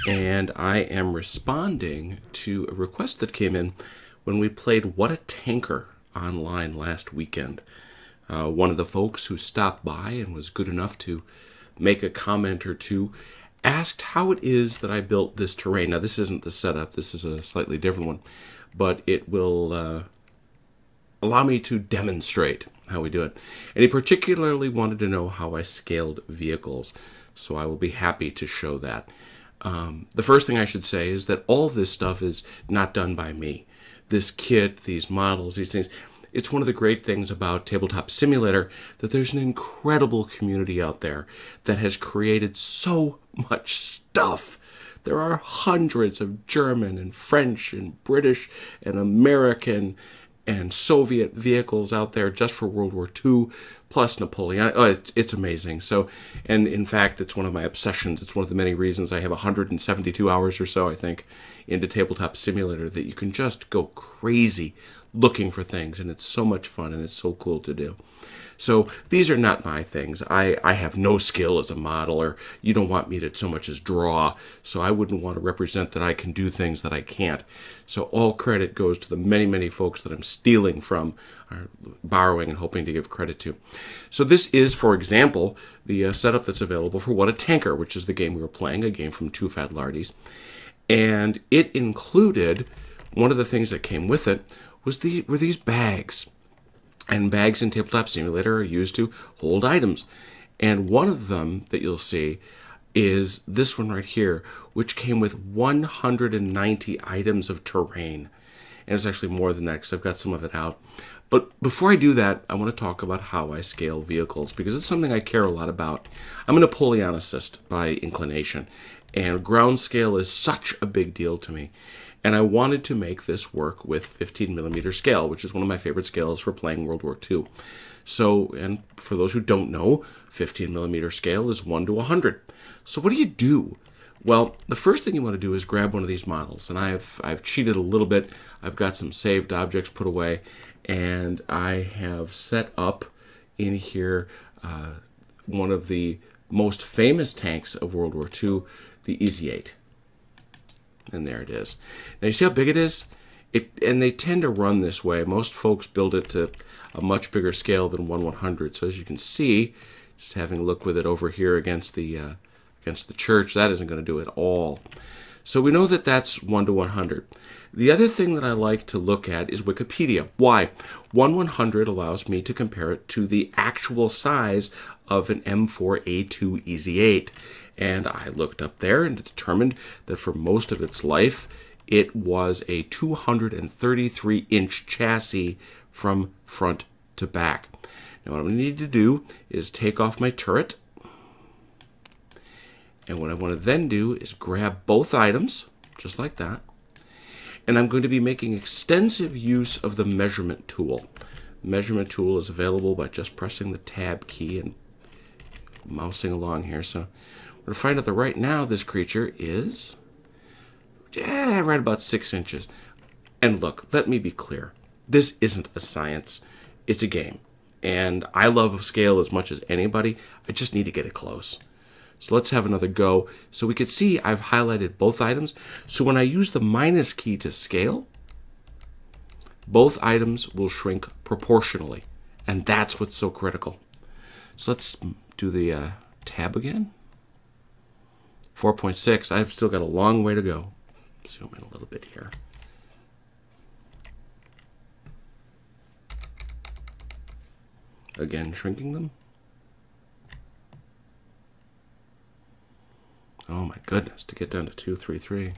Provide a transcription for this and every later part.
and I am responding to a request that came in when we played What a Tanker online last weekend. One of the folks who stopped by and was good enough to make a comment or two asked how it is that I built this terrain. Now, this isn't the setup. This is a slightly different one, but it will allow me to demonstrate how we do it. And he particularly wanted to know how I scaled vehicles, so I will be happy to show that. The first thing I should say is that all this stuff is not done by me. This kit, these models, these things, it's one of the great things about Tabletop Simulator that there's an incredible community out there that has created so much stuff. There are hundreds of German and French and British and American and Soviet vehicles out there just for World War II, plus Napoleon. Oh, it's amazing. So, and in fact, it's one of my obsessions. It's one of the many reasons I have 172 hours or so, I think, into Tabletop Simulator, that you can just go crazy looking for things, and it's so much fun, and it's so cool to do. So these are not my things. I have no skill as a modeler. You don't want me to so much as draw, so I wouldn't want to represent that I can do things that I can't. So all credit goes to the many, many folks that I'm stealing from, or borrowing and hoping to give credit to. So this is, for example, the setup that's available for What a Tanker, which is the game we were playing, a game from Two Fat Lardies. And it included, one of the things that came with it were these bags. And bags in Tabletop Simulator are used to hold items. And one of them that you'll see is this one right here, which came with 190 items of terrain. And it's actually more than that because I've got some of it out. But before I do that, I want to talk about how I scale vehicles, because it's something I care a lot about. I'm a Napoleonicist by inclination, and ground scale is such a big deal to me. And I wanted to make this work with 15mm scale, which is one of my favorite scales for playing World War II. So, and for those who don't know, 15mm scale is 1 to 100. So what do you do? Well, the first thing you want to do is grab one of these models. And I've cheated a little bit. I've got some saved objects put away. And I have set up in here one of the most famous tanks of World War II, the Easy 8. And there it is. Now you see how big it is? And they tend to run this way. Most folks build it to a much bigger scale than 1/100. So as you can see, just having a look with it over here against the church, that isn't going to do it all. So we know that that's 1 to 100. The other thing that I like to look at is Wikipedia. Why? 1/100 allows me to compare it to the actual size of an M4A2 Easy 8. And I looked up there and determined that for most of its life, it was a 233-inch chassis from front to back. Now what I'm going to need to do is take off my turret. And what I want to then do is grab both items, just like that. And I'm going to be making extensive use of the measurement tool. The measurement tool is available by just pressing the tab key and mousing along here. So we're going to find out that right now this creature is right about 6 inches. And look, let me be clear. This isn't a science. It's a game. And I love scale as much as anybody. I just need to get it close. So let's have another go. So we can see I've highlighted both items. So when I use the minus key to scale, both items will shrink proportionally. And that's what's so critical. So let's do the tab again. 4.6. I've still got a long way to go. Zoom in a little bit here. Again, shrinking them. Oh my goodness, to get down to 233.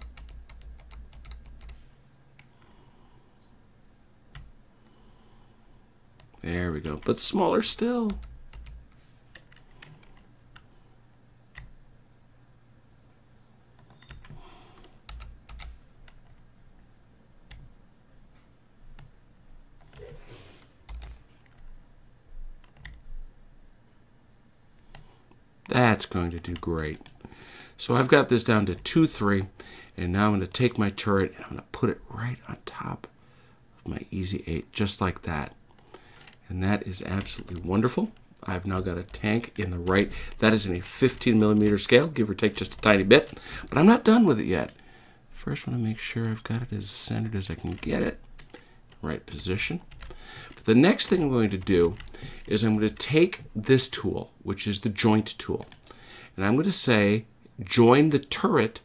There we go, but smaller still. That's going to do great. So I've got this down to 2.3, and now I'm going to take my turret and I'm going to put it right on top of my Easy 8, just like that. And that is absolutely wonderful. I've now got a tank in the right. That is in a 15 millimeter scale, give or take just a tiny bit. But I'm not done with it yet. First, I want to make sure I've got it as centered as I can get it. Right position. But the next thing I'm going to do is I'm going to take this tool, which is the joint tool, and I'm going to say join the turret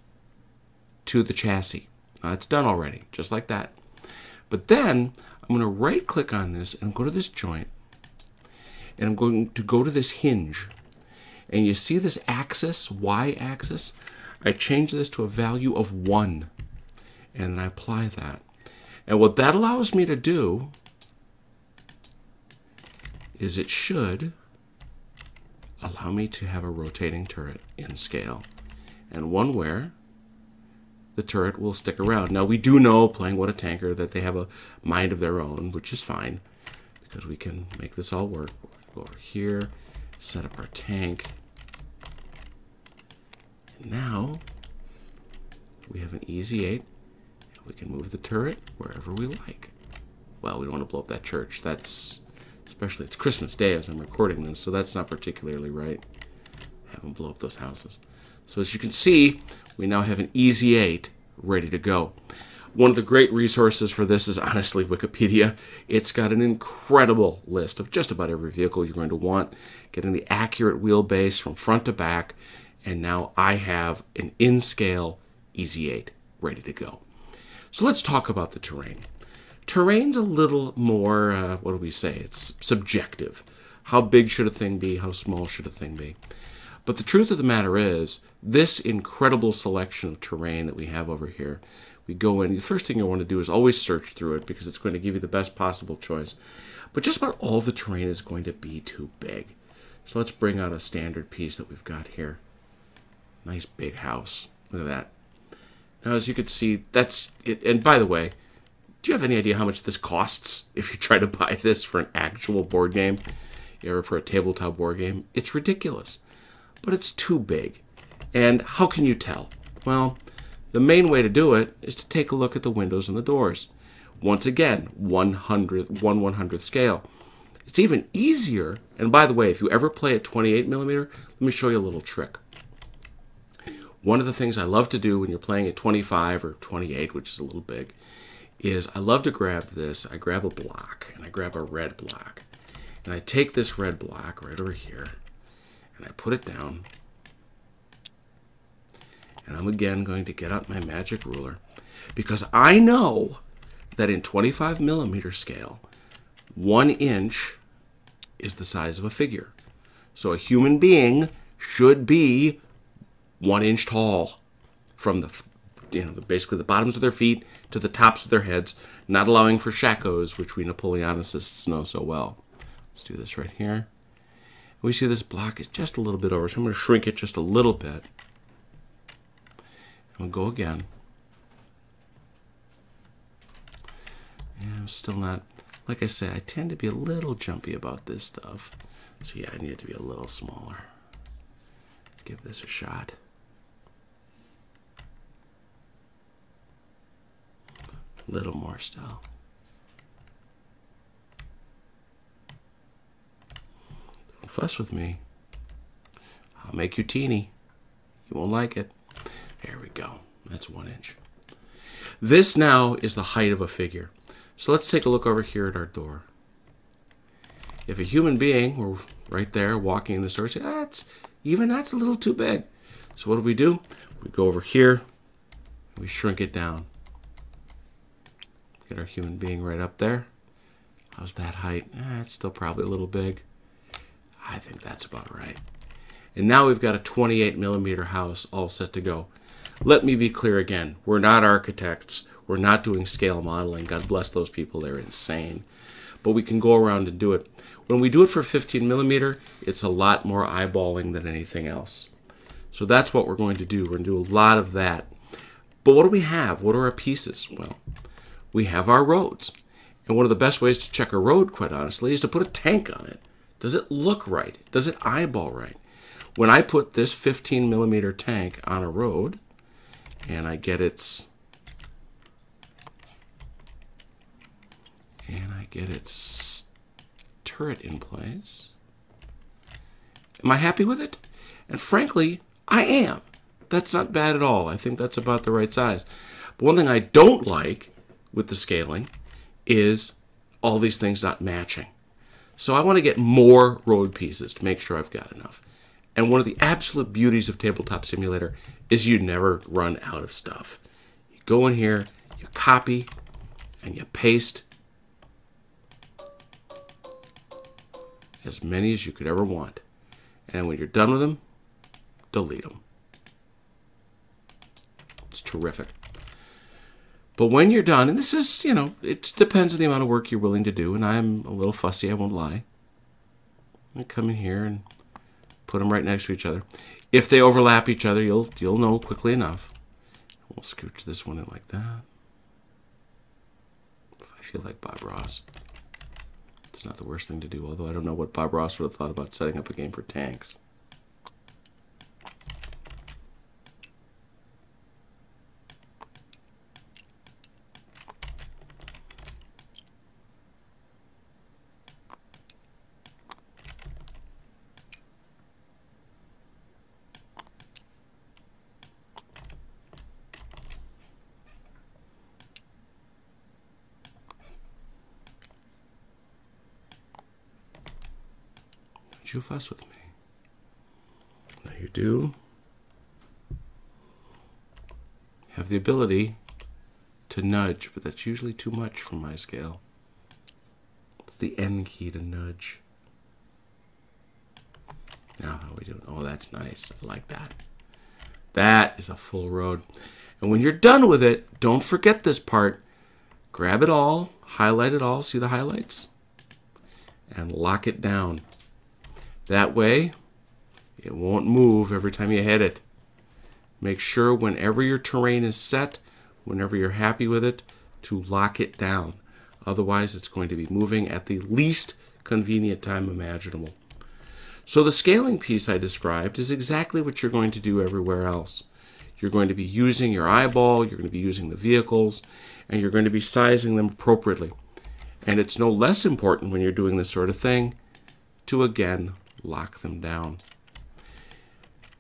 to the chassis. Now, it's done already, just like that. But then I'm going to right click on this and go to this joint, and I'm going to go to this hinge. And you see this axis, Y axis? I change this to a value of 1, and then I apply that. And what that allows me to do is it should allow me to have a rotating turret in scale, and one where the turret will stick around. Now, we do know, playing What a Tanker, that they have a mind of their own, which is fine, because we can make this all work. We'll go over here, set up our tank, and now we have an easy 8, and we can move the turret wherever we like. Well, we don't want to blow up that church. That's, especially, it's Christmas Day as I'm recording this, so that's not particularly right. Have them blow up those houses. So as you can see, we now have an easy 8 ready to go. One of the great resources for this is honestly Wikipedia. It's got an incredible list of just about every vehicle you're going to want, getting the accurate wheelbase from front to back, and now I have an in-scale Easy 8 ready to go. So let's talk about the terrain. Terrain's a little more, what do we say? It's subjective. How big should a thing be? How small should a thing be? But the truth of the matter is, this incredible selection of terrain that we have over here, we go in, the first thing you want to do is always search through it because it's going to give you the best possible choice. But just about all the terrain is going to be too big. So let's bring out a standard piece that we've got here. Nice big house. Look at that. Now, as you can see, that's it. And by the way, do you have any idea how much this costs if you try to buy this for an actual board game or for a tabletop board game? It's ridiculous. But it's too big. And how can you tell? Well, the main way to do it is to take a look at the windows and the doors. Once again, 1/100th scale. It's even easier, and by the way, if you ever play at 28 millimeter, let me show you a little trick. One of the things I love to do when you're playing at 25 or 28, which is a little big, is I love to grab this. I grab a block, and I grab a red block. And I take this red block right over here, and I put it down. And I'm again going to get out my magic ruler, because I know that in 25 millimeter scale, 1 inch is the size of a figure. So a human being should be 1 inch tall from basically the bottoms of their feet to the tops of their heads, not allowing for shakos, which we Napoleonicists know so well. Let's do this right here. We see this block is just a little bit over, so I'm going to shrink it just a little bit. And we'll go again. And I'm still not, like I say, I tend to be a little jumpy about this stuff. So yeah, I need it to be a little smaller. Let's give this a shot. A little more still. Don't fuss with me. I'll make you teeny. You won't like it. There we go. That's 1 inch. This now is the height of a figure. So let's take a look over here at our door. If a human being were right there walking in the store, say, even that's a little too big. So what do? We go over here, and we shrink it down. Get our human being right up there. How's that height? It's still probably a little big. I think that's about right. And now we've got a 28 millimeter house all set to go. Let me be clear again. We're not architects. We're not doing scale modeling. God bless those people. They're insane. But we can go around and do it. When we do it for 15 millimeter, it's a lot more eyeballing than anything else. So that's what we're going to do. We're going to do a lot of that. But what do we have? What are our pieces? Well, we have our roads. And one of the best ways to check a road, quite honestly, is to put a tank on it. Does it look right? Does it eyeball right? When I put this 15 millimeter tank on a road, and I get its turret in place, Am I happy with it? And frankly, I am. That's not bad at all. I think that's about the right size. But one thing I don't like with the scaling is all these things not matching. So I want to get more road pieces to make sure I've got enough. And one of the absolute beauties of Tabletop Simulator is you never run out of stuff. You go in here, you copy, and you paste as many as you could ever want. And when you're done with them, delete them. It's terrific. But when you're done, and this is, it depends on the amount of work you're willing to do, and I'm a little fussy, I won't lie. I come in here and put them right next to each other. If they overlap each other, you'll know quickly enough. We'll scooch this one in like that. I feel like Bob Ross. It's not the worst thing to do, although I don't know what Bob Ross would have thought about setting up a game for tanks. You fuss with me. Now you do have the ability to nudge, but that's usually too much for my scale. It's the N key to nudge. Now how are we doing? Oh, that's nice. I like that. That is a full road. And when you're done with it, don't forget this part. Grab it all, highlight it all, see the highlights? And lock it down. That way, it won't move every time you hit it. Make sure whenever your terrain is set, whenever you're happy with it, to lock it down. Otherwise, it's going to be moving at the least convenient time imaginable. So the scaling piece I described is exactly what you're going to do everywhere else. You're going to be using your eyeball, you're going to be using the vehicles, and you're going to be sizing them appropriately. And it's no less important when you're doing this sort of thing to, again, lock them down.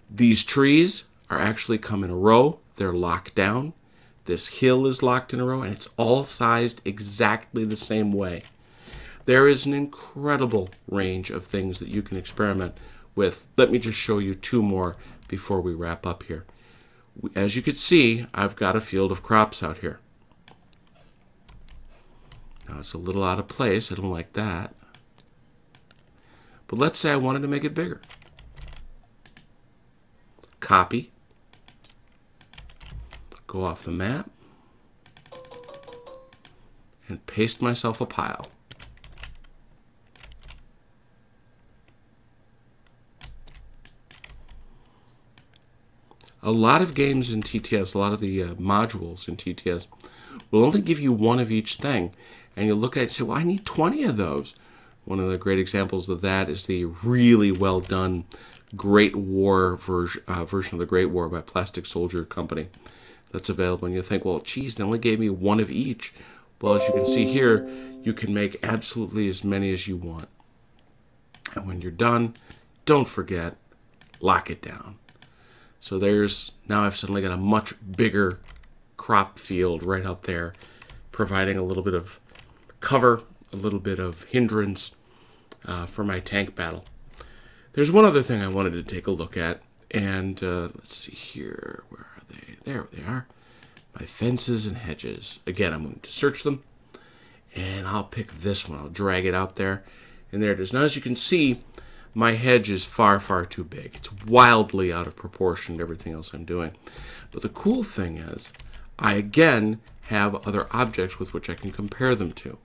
These trees are actually come in a row. They're locked down. This hill is locked in a row, and it's all sized exactly the same way. There is an incredible range of things that you can experiment with. Let me just show you two more before we wrap up here. As you can see, I've got a field of crops out here. Now it's a little out of place. I don't like that. But let's say I wanted to make it bigger. Copy. Go off the map. And paste myself a pile. A lot of games in TTS, a lot of the modules in TTS, will only give you one of each thing. And you look at it and say, well, I need 20 of those. One of the great examples of that is the really well done Great War version of the Great War by Plastic Soldier Company that's available. And you think, well, geez, they only gave me one of each. Well, as you can see here, you can make absolutely as many as you want. And when you're done, don't forget, lock it down. So now I've suddenly got a much bigger crop field right out there, providing a little bit of cover, a little bit of hindrance for my tank battle. There's one other thing I wanted to take a look at, and let's see here. Where are they? There they are. My fences and hedges. Again, I'm going to search them, and I'll pick this one. I'll drag it out there, and there it is. Now, as you can see, my hedge is far, far too big. It's wildly out of proportion to everything else I'm doing. But the cool thing is, I again have other objects with which I can compare them to.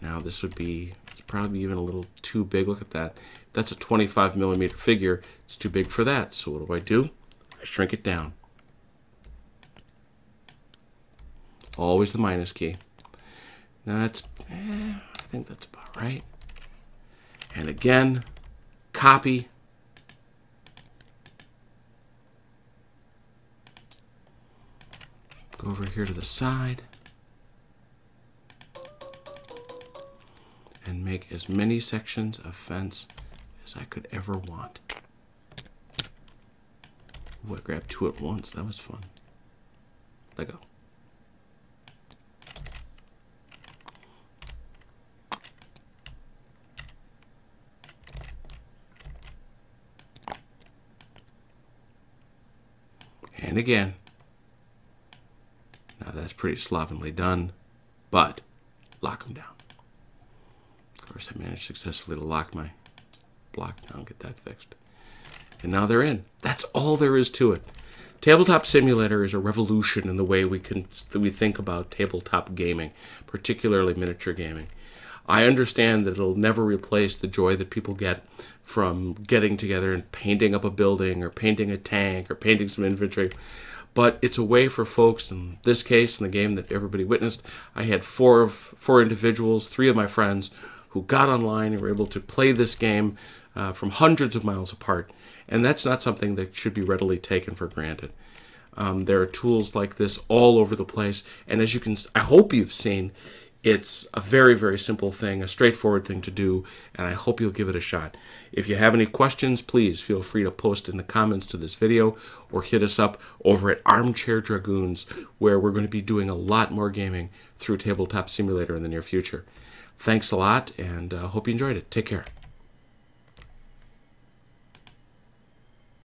Now, this would be probably even a little too big. Look at that. That's a 25 millimeter figure. It's too big for that. So what do? I shrink it down. Always the minus key. Now that's, I think that's about right. And again, copy. Go over here to the side. And make as many sections of fence as I could ever want. Ooh, I grabbed 2 at once. That was fun. Let go. And again. Now that's pretty slovenly done, but lock them down. Of course, I managed successfully to lock my block down, get that fixed. And now they're in. That's all there is to it. Tabletop Simulator is a revolution in the way we think about tabletop gaming, particularly miniature gaming. I understand that it'll never replace the joy that people get from getting together and painting up a building or painting a tank or painting some infantry. But it's a way for folks, in this case, in the game that everybody witnessed, I had four individuals, 3 of my friends, who got online and were able to play this game from hundreds of miles apart. And that's not something that should be readily taken for granted. There are tools like this all over the place. And as you can, I hope you've seen, it's a very, very simple thing, a straightforward thing to do, and I hope you'll give it a shot. If you have any questions, please feel free to post in the comments to this video or hit us up over at Armchair Dragoons, where we're going to be doing a lot more gaming through Tabletop Simulator in the near future. Thanks a lot, and hope you enjoyed it. Take care.